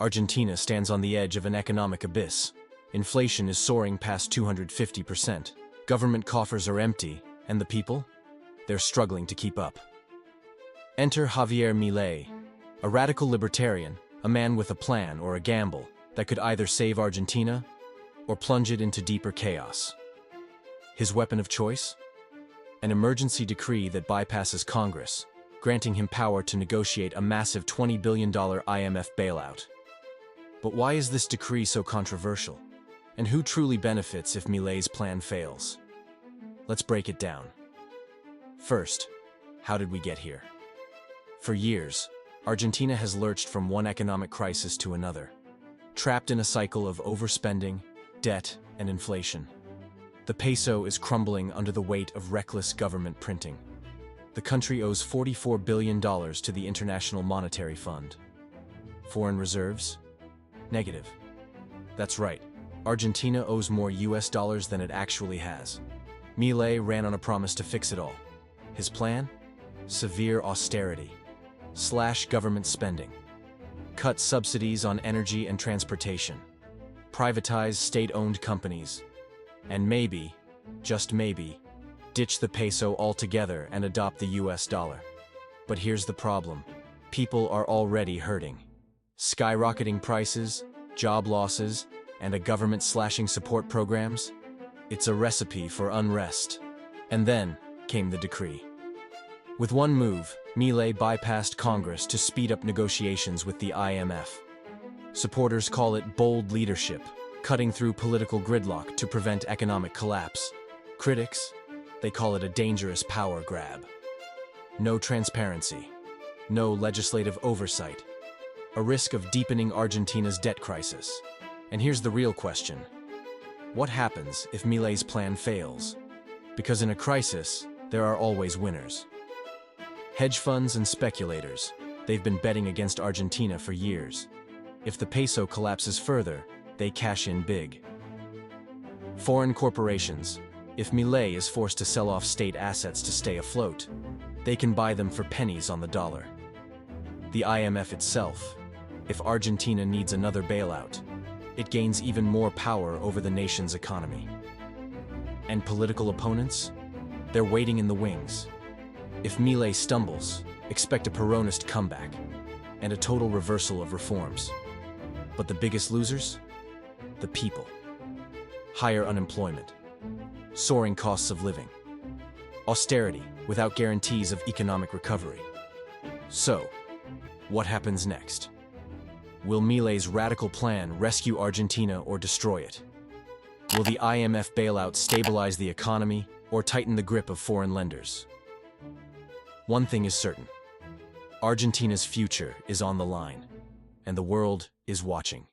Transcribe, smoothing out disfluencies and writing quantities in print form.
Argentina stands on the edge of an economic abyss. Inflation is soaring past 250%. Government coffers are empty, and the people? They're struggling to keep up. Enter Javier Milei, a radical libertarian, a man with a plan or a gamble that could either save Argentina or plunge it into deeper chaos. His weapon of choice? An emergency decree that bypasses Congress, granting him power to negotiate a massive $20 billion IMF bailout. But why is this decree so controversial? And who truly benefits if Milei's plan fails? Let's break it down. First, how did we get here? For years, Argentina has lurched from one economic crisis to another, trapped in a cycle of overspending, debt, and inflation. The peso is crumbling under the weight of reckless government printing. The country owes $44 billion to the International Monetary Fund. Foreign reserves? Negative. That's right. Argentina owes more US dollars than it actually has. Milei ran on a promise to fix it all. His plan? Severe austerity. Slash government spending. Cut subsidies on energy and transportation. Privatize state-owned companies. And maybe, just maybe, ditch the peso altogether and adopt the US dollar. But here's the problem. People are already hurting. Skyrocketing prices, job losses, and a government slashing support programs? It's a recipe for unrest. And then came the decree. With one move, Milei bypassed Congress to speed up negotiations with the IMF. Supporters call it bold leadership, cutting through political gridlock to prevent economic collapse. Critics, they call it a dangerous power grab. No transparency, no legislative oversight, a risk of deepening Argentina's debt crisis. And here's the real question. What happens if Milei's plan fails? Because in a crisis, there are always winners. Hedge funds and speculators, they've been betting against Argentina for years. If the peso collapses further, they cash in big. Foreign corporations, if Milei is forced to sell off state assets to stay afloat, they can buy them for pennies on the dollar. The IMF itself, if Argentina needs another bailout, it gains even more power over the nation's economy. And political opponents? They're waiting in the wings. If Milei stumbles, expect a Peronist comeback and a total reversal of reforms. But the biggest losers? The people. Higher unemployment, soaring costs of living, austerity without guarantees of economic recovery. So, what happens next? Will Milei's radical plan rescue Argentina or destroy it? Will the IMF bailout stabilize the economy or tighten the grip of foreign lenders? One thing is certain. Argentina's future is on the line, and the world is watching.